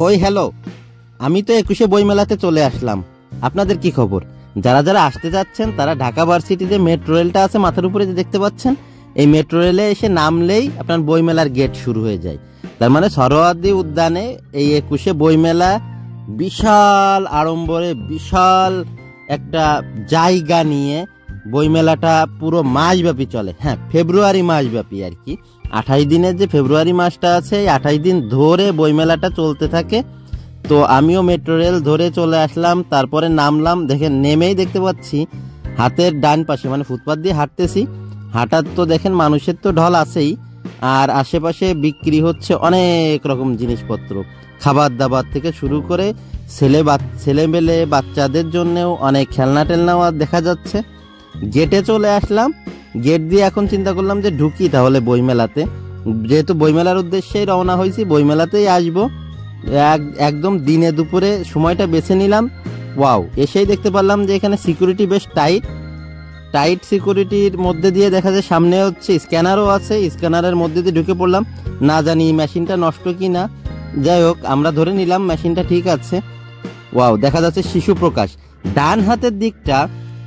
ওই হ্যালো, আমি তো 21শে বইমেলাতে চলে আসলাম। আপনাদের কি খবর? যারা যারা আসতে যাচ্ছেন তারা ঢাকা ভার্সিটি যে মেট্রো রেলটা আছে মাথার উপরে যে দেখতে পাচ্ছেন, এই মেট্রো রেলে এসে নামলেই আপনার বইমেলার গেট শুরু হয়ে যায়। তার মানে সরোয়ার্দী উদ্যানে এই 21শে বইমেলা বিশাল আড়ম্বরে বিশাল একটা জায়গা নিয়ে বইমেলাটা পুরো মাসব্যাপী চলে। হ্যাঁ, ফেব্রুয়ারি মাসব্যাপী আর কি। 28 দিনের যে ফেব্রুয়ারি মাসটা আছে, এই 28 দিন ধরে বইমেলাটা চলতে থাকে। তো আমিও মেট্রো রেল ধরে চলে আসলাম, তারপরে নামলাম। দেখেন, নেমেই দেখতে পাচ্ছি হাতের ডান পাশে মানে ফুটপাথ দিয়ে হাঁটতেছি, হাঁটার তো দেখেন মানুষের তো ঢল আছেই, আর আশেপাশে বিক্রি হচ্ছে অনেক রকম জিনিসপত্র, খাবার দাবার থেকে শুরু করে ছেলেমেলে বাচ্চাদের জন্যও অনেক খেলনা টেলনাও দেখা যাচ্ছে। গেটে চলে আসলাম, গেট দিয়ে এখন চিন্তা করলাম যে ঢুকি তাহলে বইমেলাতে। যেহেতু বইমেলার উদ্দেশ্যেই রওনা হয়েছি, বইমেলাতেই আসবো। একদম দিনে দুপুরে সময়টা বেছে নিলাম। ওয়াও, এসেই দেখতে পারলাম যে এখানে সিকিউরিটি বেশ টাইট সিকিউরিটির মধ্যে দিয়ে দেখা যায় সামনে হচ্ছে স্ক্যানারও আছে। স্ক্যানারের মধ্যে দিয়ে ঢুকে পড়লাম, না জানি মেশিনটা নষ্ট কি না। যাই হোক, আমরা ধরে নিলাম মেশিনটা ঠিক আছে। ওয়াও, দেখা যাচ্ছে শিশু প্রকাশ। ডান হাতের দিকটা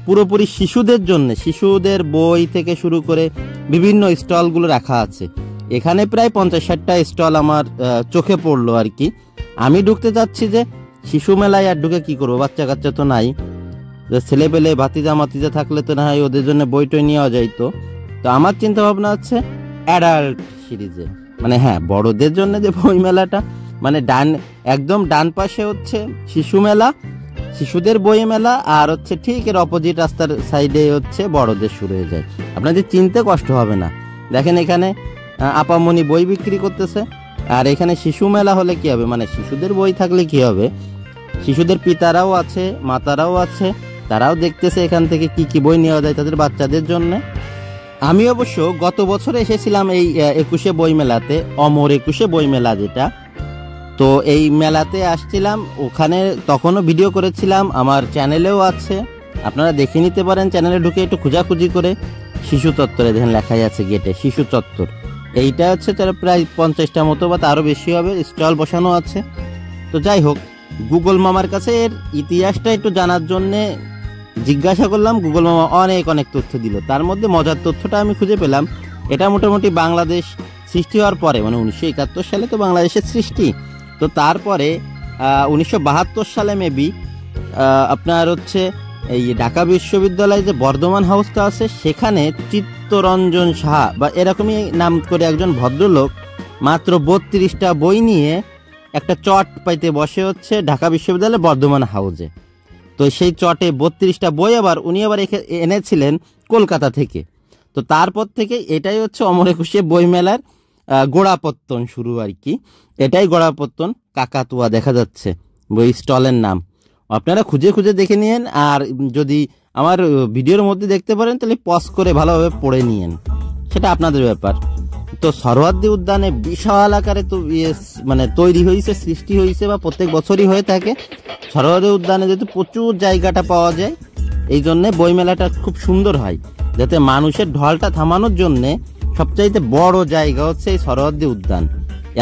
পুরোপুরি শিশুদের জন্য, শিশুদের বই থেকে শুরু করে বিভিন্ন স্টলগুলো রাখা আছে। এখানে প্রায় 50-60টা স্টল আমার চোখে পড়লো আর কি। আমি ঢুকতে চাচ্ছি যে শিশু মেলায় আর ঢুকে কি করবো, বাচ্চা কাচ্চা তো নাই, ছেলে পেলে ভাতিজা মাতিজা থাকলে তো না হয় ওদের জন্য বই টই নেওয়া যাইতো। তো আমার চিন্তা ভাবনা হচ্ছে অ্যাডাল্ট সিরিজে, মানে হ্যাঁ বড়দের জন্য যে বই মেলাটা, মানে একদম ডান পাশে হচ্ছে শিশু মেলা, শিশুদের বই মেলা, আর হচ্ছে ঠিক এর অপোজিট রাস্তার সাইডে হচ্ছে বড়দের শুরু হয়ে যায়। আপনাদের চিনতে কষ্ট হবে না। দেখেন এখানে আপামনি বই বিক্রি করতেছে। আর এখানে শিশু মেলা হলে কি হবে, মানে শিশুদের বই থাকলে কি হবে, শিশুদের পিতারাও আছে, মাতারাও আছে, তারাও দেখতেছে এখান থেকে কি কি বই নেওয়া যায় তাদের বাচ্চাদের জন্য। আমি অবশ্য গত বছর এসেছিলাম এই 21শে বই মেলাতে, অমর 21শে বই মেলা যেটা। তো এই মেলাতে আসছিলাম, ওখানে তখনও ভিডিও করেছিলাম, আমার চ্যানেলেও আছে, আপনারা দেখে নিতে পারেন। চ্যানেলে ঢুকে একটু খোঁজাখুঁজি করে শিশু চত্বরে দেখেন লেখাই আছে গেটে শিশু চত্বর। এইটা হচ্ছে তার প্রায় 50টা মতো বা তারও বেশি হবে স্টল বসানো আছে। তো যাই হোক, গুগল মামার কাছে এর ইতিহাসটা একটু জানার জন্যে জিজ্ঞাসা করলাম। গুগল মামা অনেক তথ্য দিল। তার মধ্যে মজার তথ্যটা আমি খুঁজে পেলাম। এটা মোটামুটি বাংলাদেশ সৃষ্টি হওয়ার পরে, মানে 1971 সালে তো বাংলাদেশের সৃষ্টি, তো তারপরে 1972 সালে মেবি আপনার হচ্ছে এই ঢাকা বিশ্ববিদ্যালয়ে যে বর্ধমান হাউসটা আছে, সেখানে চিত্তরঞ্জন সাহা বা এরকমই নাম করে একজন ভদ্রলোক মাত্র 32টা বই নিয়ে একটা চট পাইতে বসে হচ্ছে ঢাকা বিশ্ববিদ্যালয়ের বর্ধমান হাউসে। তো সেই চটে 32টা বই উনি আবার এনেছিলেন কলকাতা থেকে। তো তারপর থেকে এটাই হচ্ছে অমর 21শে বই মেলার গোড়াপত্তন শুরু আর কি। এটাই গোড়াপত্তন, কাকাতুয়া দেখা যাচ্ছে বই স্টলের নাম। আপনারা খুঁজে খুঁজে দেখে নিয়েন, আর যদি আমার ভিডিওর মধ্যে দেখতে পারেন তাহলে পজ করে ভালোভাবে পড়ে নিয়েন, সেটা আপনাদের ব্যাপার। তো সরোয়ার্দী উদ্যানে বিশাল আকারে তো মানে তৈরি হয়েছে, সৃষ্টি হয়েছে, বা প্রত্যেক বছরই হয়ে থাকে। সরোয়ার্দী উদ্যানে যেহেতু প্রচুর জায়গাটা পাওয়া যায়, এই জন্যে বইমেলাটা খুব সুন্দর হয়। যাতে মানুষের ঢলটা থামানোর জন্যে সবচাইতে বড় জায়গা হচ্ছে এই সরোয়ার্দী উদ্যান।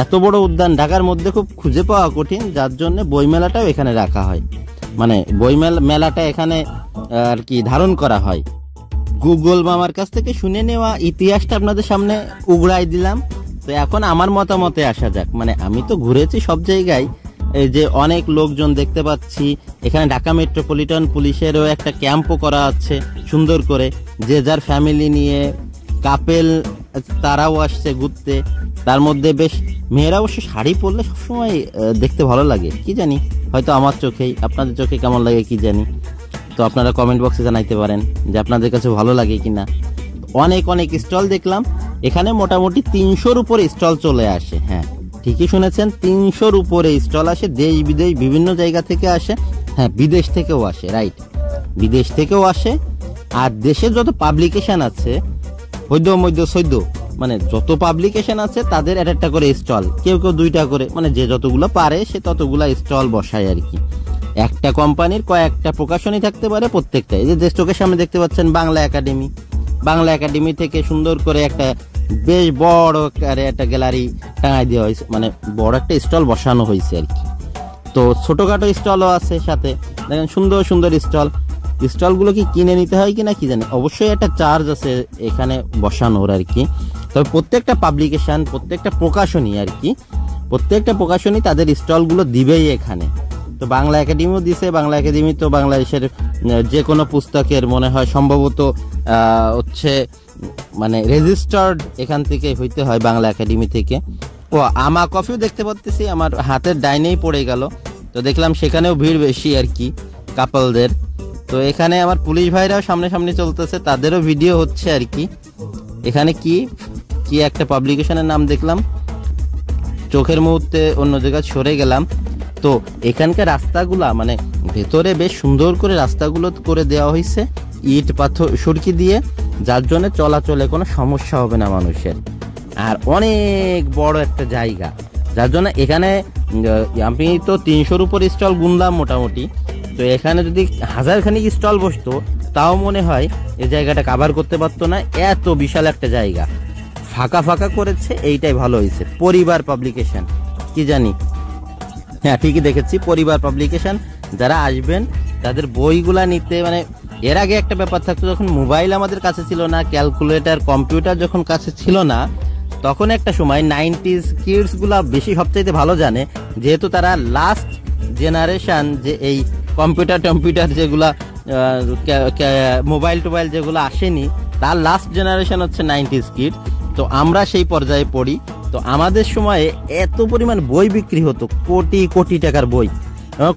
এত বড় উদ্যান ঢাকার মধ্যে খুব খুঁজে পাওয়া কঠিন, যার জন্য বইমেলাটাও এখানে রাখা হয়, মানে মেলাটা এখানে আর কি ধারণ করা হয়। গুগল মামার কাছ থেকে শুনে নেওয়া ইতিহাসটা আপনাদের সামনে উগড়াই দিলাম। তো এখন আমার মতামতে আসা যাক। মানে আমি তো ঘুরেছি সব জায়গায়, এই যে অনেক লোকজন দেখতে পাচ্ছি। এখানে ঢাকা মেট্রোপলিটন পুলিশেরও একটা ক্যাম্পও করা আছে সুন্দর করে, যে যার ফ্যামিলি নিয়ে কাপেল তারাও আসছে ঘুরতে। তার মধ্যে বেশ মেয়েরা অবশ্য শাড়ি পরলে সবসময় দেখতে ভালো লাগে, কি জানি, হয়তো আমার চোখেই, আপনাদের চোখে কেমন লাগে কি জানি। তো আপনারা কমেন্ট বক্সে জানাইতে পারেন যে আপনাদের কাছে ভালো লাগে কিনা। অনেক স্টল দেখলাম এখানে, মোটামুটি 300-র উপরে স্টল চলে আসে। হ্যাঁ, ঠিকই শুনেছেন, 300-র উপরে স্টল আসে, দেশ বিদেশ বিভিন্ন জায়গা থেকে আসে। হ্যাঁ, বিদেশ থেকেও আসে, রাইট, বিদেশ থেকেও আসে। আর দেশের যত পাবলিকেশন আছে, সৈদ্য মানে যত পাবলিকেশন আছে তাদের একটা করে স্টল, কেউ 2টা করে, মানে যে যতগুলো পারে সে ততগুলা স্টল বসায় আর কি। একটা কোম্পানির কয়েকটা প্রকাশনী থাকতে পারে প্রত্যেকটা। এই যে চোখের সামনে দেখতে পাচ্ছেন বাংলা একাডেমি থেকে সুন্দর করে একটা বেশ বড় একটা গ্যালারি টাঙাই দেওয়া হয়েছে, মানে বড় একটা স্টল বসানো হয়েছে আর কি। তো ছোটোখাটো স্টলও আছে সাথে, দেখেন সুন্দর সুন্দর স্টলগুলো কি কিনে নিতে হয় কিনা কি জানি, অবশ্যই একটা চার্জ আছে এখানে বসানোর আর কি। তবে প্রত্যেকটা পাবলিকেশন, প্রত্যেকটা প্রকাশনী আর কি, প্রত্যেকটা প্রকাশনী তাদের স্টলগুলো দিবেই এখানে। তো বাংলা একাডেমিও দিছে, বাংলা একাডেমি তো বাংলাদেশের যে কোনো পুস্তকের মনে হয় সম্ভবত হচ্ছে মানে রেজিস্টার্ড এখান থেকে হইতে হয়, বাংলা একাডেমি থেকে। ও আমা কফিও দেখতে পাচ্ছি আমার হাতের ডাইনেই পড়ে গেল, তো দেখলাম সেখানেও ভিড় বেশি আর কি কাপলদের। তো এখানে আমার পুলিশ ভাইরাও সামনে সামনে চলতেছে, তাদেরও ভিডিও হচ্ছে আর কি। এখানে কি কি একটা পাবলিকেশনের নাম দেখলাম, চোখের মুহূর্তে অন্য জায়গায় সরে গেলাম। তো এখানকার রাস্তাগুলা মানে ভেতরে বেশ সুন্দর করে রাস্তাগুলো করে দেওয়া হয়েছে ইট পাথর সুরকি দিয়ে, যার জন্য চলাচলে কোনো সমস্যা হবে না মানুষের। আর অনেক বড় একটা জায়গা, যার জন্য এখানে আমি তো 300-র উপর স্টল গুনলাম মোটামুটি। তো এখানে যদি 1000 খানিক স্টল বসতো তাও মনে হয় এই জায়গাটা কাভার করতে পারতো না, এত বিশাল একটা জায়গা। ফাঁকা ফাঁকা করেছে, এইটাই ভালো হয়েছে। পরিবার পাবলিকেশন কি জানি, হ্যাঁ ঠিকই দেখেছি, পরিবার পাবলিকেশন। যারা আসবেন তাদের বইগুলা নিতে, মানে এর আগে একটা ব্যাপার থাকতো, যখন মোবাইল আমাদের কাছে ছিল না, ক্যালকুলেটর কম্পিউটার যখন কাছে ছিল না, তখন একটা সময় 90s কিডসগুলা বেশি সবচাইতে ভালো জানে, যেহেতু তারা লাস্ট জেনারেশন যে এই কম্পিউটার যেগুলা মোবাইল টোবাইল যেগুলো আসেনি, তার লাস্ট জেনারেশন হচ্ছে 90s কিড। তো আমরা সেই পর্যায়ে পড়ি। তো আমাদের সময়ে এত পরিমাণ বই বিক্রি হতো, কোটি কোটি টাকার বই,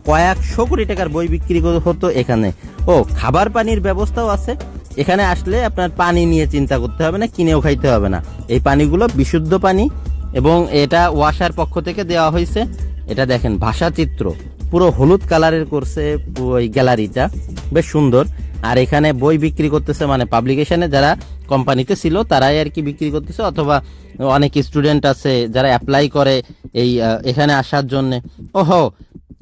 কয়েকশো কোটি টাকার বই বিক্রি হতো এখানে। ও খাবার পানির ব্যবস্থাও আছে, এখানে আসলে আপনার পানি নিয়ে চিন্তা করতে হবে না, কিনেও খাইতে হবে না। এই পানিগুলো বিশুদ্ধ পানি, এবং এটা ওয়াসার পক্ষ থেকে দেওয়া হয়েছে। এটা দেখেন ভাষাচিত্র পুরো হলুদ কালারের করছে ওই গ্যালারিটা, বেশ সুন্দর। আর এখানে বই বিক্রি করতেছে, মানে পাবলিকেশনে যারা কোম্পানিতে ছিল তারাই আর কি বিক্রি করতেছে, অথবা অনেক স্টুডেন্ট আছে যারা অ্যাপ্লাই করে এই এখানে আসার জন্য। ওহো,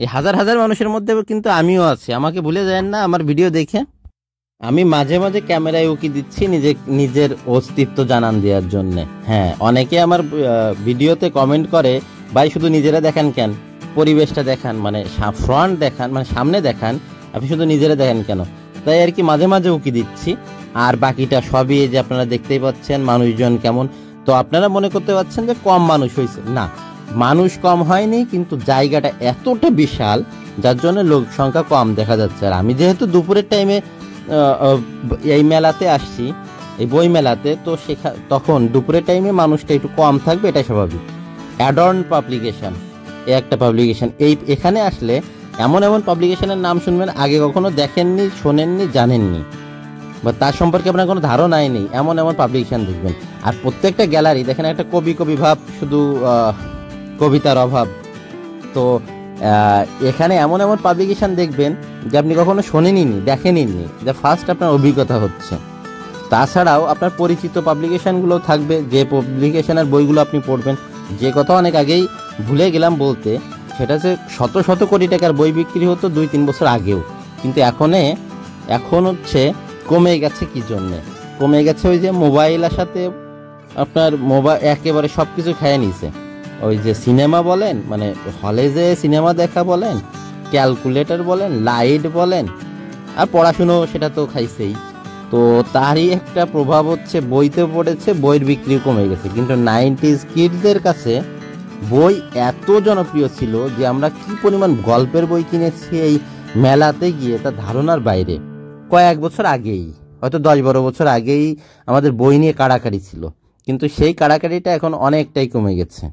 এই হাজার হাজার মানুষের মধ্যে কিন্তু আমিও আছি, আমাকে ভুলে যান না আমার ভিডিও দেখে। আমি মাঝে মাঝে ক্যামেরায় উকি দিচ্ছি নিজের অস্তিত্ব জানান দেওয়ার জন্য। হ্যাঁ, অনেকে আমার ভিডিওতে কমেন্ট করে, ভাই শুধু নিজেরা দেখান কেন, পরিবেশটা দেখান, মানে ফ্রন্ট দেখান, মানে সামনে দেখান, আপনি শুধু নিজেরা দেখেন কেন? তাই আর কি মাঝে মাঝে উকি দিচ্ছি। আর বাকিটা সবই যে আপনারা দেখতেই পাচ্ছেন মানুষজন কেমন। তো আপনারা মনে করতে পারছেন যে কম মানুষ হয়েছে, না, মানুষ কম হয়নি, কিন্তু জায়গাটা এতটা বিশাল যার জন্য লোক সংখ্যা কম দেখা যাচ্ছে। আর আমি যেহেতু দুপুরের টাইমে এই মেলাতে আসছি, এই বই মেলাতে, তো তখন দুপুরের টাইমে মানুষটা একটু কম থাকবে, এটা স্বাভাবিক। অ্যাডর্ন পাবলিকেশন একটা পাবলিকেশন, এখানে আসলে এমন এমন পাবলিকেশনের নাম শুনবেন আগে কখনো দেখেননি, শোনেননি, জানেননি, বা তার সম্পর্কে আপনার কোনো ধারণাই নেই, এমন এমন পাবলিকেশন দেখবেন। আর প্রত্যেকটা গ্যালারি দেখেন একটা কবি ভাব, শুধু কবিতার অভাব। তো এখানে এমন এমন পাবলিকেশন দেখবেন যে আপনি কখনো শোনেননি, দেখেননি, যে ফার্স্ট আপনার অভিজ্ঞতা হচ্ছে। তাছাড়াও আপনার পরিচিত পাবলিকেশনগুলো থাকবে, যে পাবলিকেশনের বইগুলো আপনি পড়বেন। যে কথা অনেক আগেই ভুলে গেলাম বলতে, সেটা যে শত শত কোটি টাকার বই বিক্রি হতো 2-3 বছর আগেও, কিন্তু এখন হচ্ছে কমে গেছে। কি জন্যে কমে গেছে? ওই যে মোবাইল আসাতে আপনার মোবাইল একেবারে সব কিছু খেয়ে নিছে। ওই যে সিনেমা বলেন, মানে হলে যে সিনেমা দেখা বলেন, ক্যালকুলেটর বলেন, লাইট বলেন, আর পড়াশুনো সেটা তো খাইছেই। তো তারই একটা প্রভাব হচ্ছে বইতে পড়েছে, বইয়ের বিক্রি কমে গেছে। কিন্তু 90s কিডদের কাছে বই এত জনপ্রিয় ছিল যে আমরা কি পরিমাণ গল্পের বই কিনেছি এই মেলাতে গিয়ে, তা ধারণার বাইরে। কয়েক বছর আগেই, হয়তো 10-12 বছর আগেই আমাদের বই নিয়ে কাড়াকাড়ি ছিল, কিন্তু সেই কাড়াকাড়িটা এখন অনেকটাই কমে গেছে।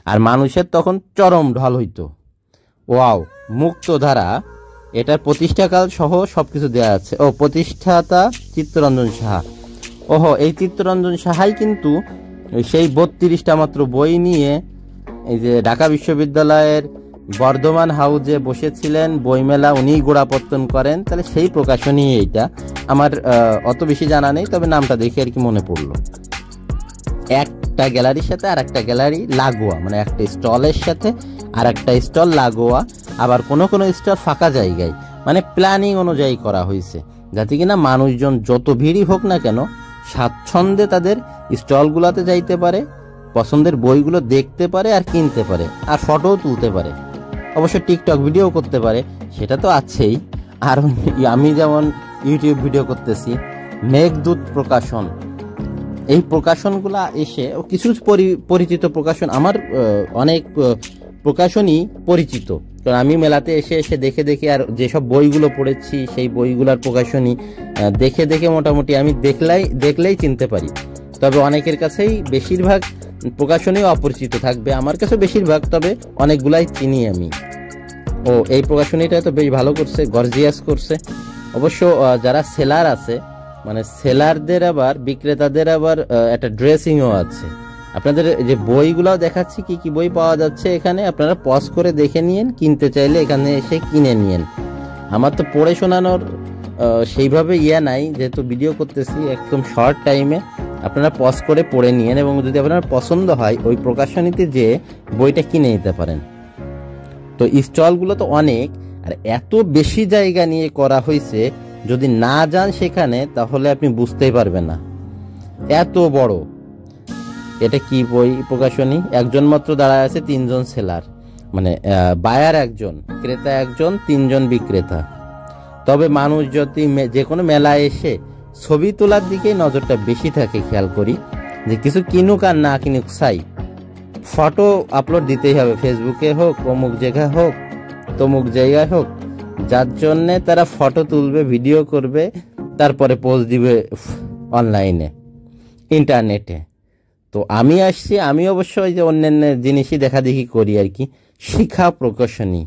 আর মানুষের তখন চরম ঢল হইতো। ওয়াও, মুক্তধারা, এটার প্রতিষ্ঠাকাল সহ সবকিছু দেওয়া আছে। ও প্রতিষ্ঠাতা চিত্তরঞ্জন সাহা। ওহো, এই চিত্তরঞ্জন সাহাই কিন্তু সেই 32টা মাত্র বই নিয়ে এই যে ঢাকা বিশ্ববিদ্যালয়ের বর্ধমান হাউজে বসেছিলেন বইমেলা, উনিই গোড়াপত্তন করেন। তাহলে সেই প্রকাশনী এইটা। আমার অত বেশি জানা নেই, তবে নামটা দেখে আর কি মনে পড়লো। একটা গ্যালারির সাথে আর একটা গ্যালারি লাগোয়া, মানে একটা স্টলের সাথে আর একটা স্টল লাগোয়া। আবার কোনো কোনো স্টল ফাঁকা জায়গায়, মানে প্ল্যানিং অনুযায়ী করা হয়েছে, যাতে কিনা মানুষজন যত ভিড়ই হোক না কেন স্বাচ্ছন্দ্যে তাদের স্টলগুলোতে যাইতে পারে, পছন্দের বইগুলো দেখতে পারে আর কিনতে পারে, আর ফটোও তুলতে পারে। অবশ্য টিকটক ভিডিও করতে পারে, সেটা তো আছেই। আর আমি যেমন ইউটিউব ভিডিও করতেছি, মেঘদূত প্রকাশন, এই প্রকাশনগুলা এসে কিছু পরিচিত প্রকাশন, আমার অনেক প্রকাশনই পরিচিত, কারণ আমি মেলাতে এসে এসে দেখে দেখে আর যেসব বইগুলো পড়েছি সেই বইগুলোর প্রকাশনী দেখে দেখে মোটামুটি আমি দেখলেই চিনতে পারি। তবে অনেকের কাছেই বেশিরভাগ প্রকাশনী অপরিচিত থাকবে, আমার কাছে বেশিরভাগ, তবে অনেকগুলাই চিনি আমি। ও এই প্রকাশনীটা তো বেশ ভালো করছে, গর্জিয়াস করছে। অবশ্য যারা সেলার আছে, মানে সেলারদের আবার বিক্রেতাদের আবার একটা ড্রেসিংও আছে। আপনাদের যে বইগুলাও দেখাচ্ছি কি কি বই পাওয়া যাচ্ছে এখানে, আপনারা পজ করে দেখে নিয়েন, কিনতে চাইলে এখানে এসে কিনে নিয়েন। আমার তো পড়ে শোনানোর সেইভাবে নাই, যেহেতু ভিডিও করতেছি একদম শর্ট টাইমে, আপনারা পজ করে পড়ে নিয়েন এবং যদি আপনার পছন্দ হয় ওই প্রকাশনীতে যে বইটা কিনে নিতে পারেন। তো স্টলগুলো তো অনেক, আর এত বেশি জায়গা নিয়ে করা হয়েছে, যদি না যান সেখানে তাহলে আপনি বুঝতেই পারবেন না এত বড়। এটা কি বই প্রকাশনী, একজন মাত্র দাঁড়ায় আছে, 3 জন সেলার, মানে বায়ার একজন, ক্রেতা একজন, 3 জন বিক্রেতা। তবে মানুষ যদি যে কোনো মেলায় এসে ছবি তোলার দিকে নজরটা বেশি থাকে, খেয়াল করি যে কিছু কিনুক আর না কিনুক, চাই ফটো আপলোড দিতেই হবে, ফেসবুকে হোক, অমুক জায়গা হোক, তমুক জায়গায় হোক, যার জন্যে তারা ফটো তুলবে, ভিডিও করবে, তারপরে পোস্ট দিবে অনলাইনে, ইন্টারনেটে। তো আমি আসছি, আমি অবশ্যই যে অন্যান্য জিনিসই দেখা দেখি করি আর কি। শিখা প্রকাশনী,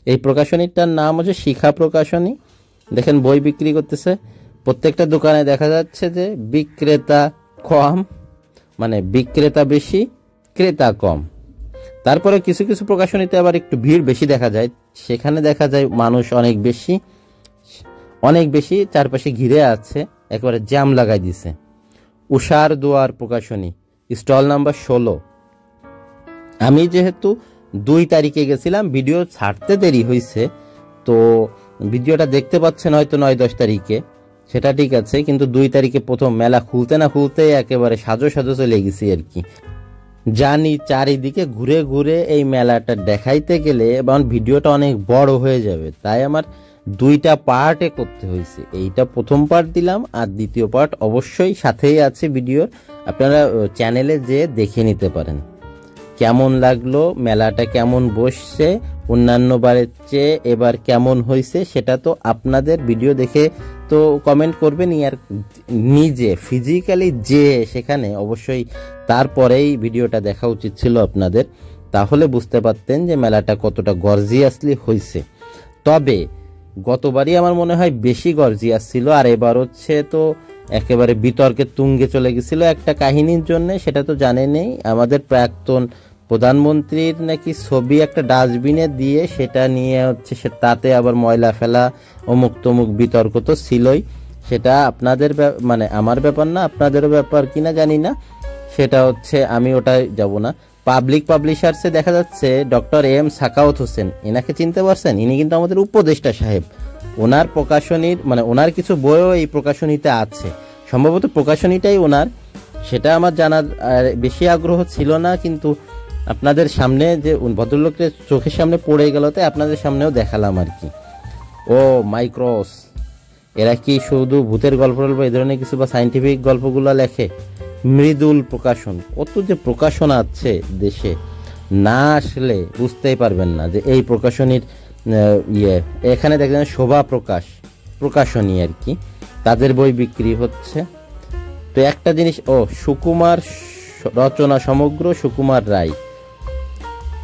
এই প্রকাশনীটার নাম হচ্ছে শিখা প্রকাশনী। দেখেন বই বিক্রি করতেছে, প্রত্যেকটা দোকানে দেখা যাচ্ছে যে বিক্রেতা কম, মানে বিক্রেতা বেশি, ক্রেতা কম। তারপরে কিছু কিছু প্রকাশনীতে আবার একটু ভিড় বেশি দেখা যায়, সেখানে দেখা যায় মানুষ অনেক বেশি, চারপাশে ঘিরে আছে, একেবারে জ্যাম লাগাই দিছে। উষার দুয়ার প্রকাশনী, স্টল নাম্বার 16। আমি যেহেতু 2 তারিখে গেছিলাম, ভিডিও ছাড়তে দেরি হয়েছে, তো ভিডিওটা দেখতে পাচ্ছেন হয়তো 9-10 তারিখে, সেটা ঠিক আছে, কিন্তু 2 তারিখে প্রথম মেলা খুলতে না খুলতে একেবারে সাজো চলে গেছি আর কি। জানি চারিদিকে ঘুরে ঘুরে এই মেলাটা দেখাইতে গেলে এবং ভিডিওটা অনেক বড় হয়ে যাবে, তাই আমার 2টা পার্টে করতে হয়েছে। এইটা প্রথম পার্ট দিলাম, আর দ্বিতীয় পার্ট অবশ্যই সাথেই আছে ভিডিওর, আপনারা চ্যানেলে যেয়ে দেখে নিতে পারেন কেমন লাগলো, মেলাটা কেমন বসছে, অন্যান্য বারের চেয়ে এবার কেমন হয়েছে, সেটা তো আপনাদের ভিডিও দেখে তো কমেন্ট করবেন, আর নিজে ফিজিক্যালি যে সেখানে অবশ্যই তারপরেই ভিডিওটা দেখা উচিত ছিল আপনাদের, তাহলে বুঝতে পারতেন যে মেলাটা কতটা গর্জিয়াসলি হয়েছে। তবে গতবারই আমার মনে হয় বেশি গর্জিয়াস ছিল, আর এবার হচ্ছে তো একেবারে বিতর্কের তুঙ্গে চলে গেছিল একটা কাহিনীর জন্য, সেটা তো জানেনই, আমাদের প্রাক্তন প্রধানমন্ত্রীর নাকি ছবি একটা ডাস্টবিনে দিয়ে সেটা নিয়ে হচ্ছে তাতে আবার ময়লা ফেলা, অমুক তমুক বিতর্ক তো ছিলই। সেটা আপনাদের মানে আমার ব্যাপার না, আপনাদেরও ব্যাপার কিনা জানি না, সেটা হচ্ছে আমি ওটাই যাব না। পাবলিক পাবলিশার্সে দেখা যাচ্ছে ডক্টর এম সাখাওয়াত হোসেন, এনাকে চিনতে পারছেন? ইনি কিন্তু আমাদের উপদেষ্টা সাহেব। ওনার প্রকাশনীর মানে ওনার কিছু বইও এই প্রকাশনীতে আছে, সম্ভবত প্রকাশনীটাই ওনার, সেটা আমার জানার বেশি আগ্রহ ছিল না, কিন্তু আপনাদের সামনে যে ভদ্রলোকের চোখের সামনে পড়ে গেল, তাই আপনাদের সামনেও দেখালাম আর কি। ও মাইক্রোস, এরা কি শুধু ভূতের গল্প বা এই ধরনের কিছু বা সাইন্টিফিক গল্পগুলো লেখে? মৃদুল প্রকাশন, কত যে প্রকাশন আছে দেশে, না আসলে বুঝতেই পারবেন না যে এই প্রকাশনীর এখানে দেখেন শোভা প্রকাশনী আর কি, তাদের বই বিক্রি হচ্ছে। তো একটা জিনিস, সুকুমার রচনা সমগ্র, সুকুমার রায়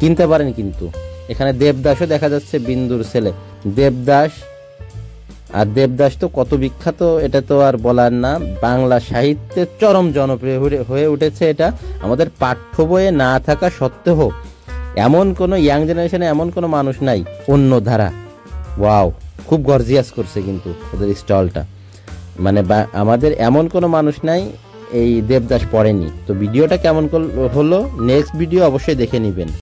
কিনতে পারেন, কিন্তু এখানে দেবদাসও দেখা যাচ্ছে, বিন্দুর ছেলে দেবদাস। আর দেবদাস তো কত বিখ্যাত, এটা তো আর বলার না, বাংলা সাহিত্যের চরম জনপ্রিয় হয়ে উঠেছে। এটা আমাদের পাঠ্য বইয়ে না থাকা সত্ত্বেও এমন কোনো ইয়াং জেনারেশনে এমন কোনো মানুষ নাই অন্য ধারা। ওয়াও, খুব গর্জিয়াস করছে কিন্তু ওদের স্টলটা, মানে আমাদের এমন কোনো মানুষ নাই এই দেবদাস পড়েনি। তো ভিডিওটা কেমন হলো, নেক্সট ভিডিও অবশ্যই দেখে নেবেন।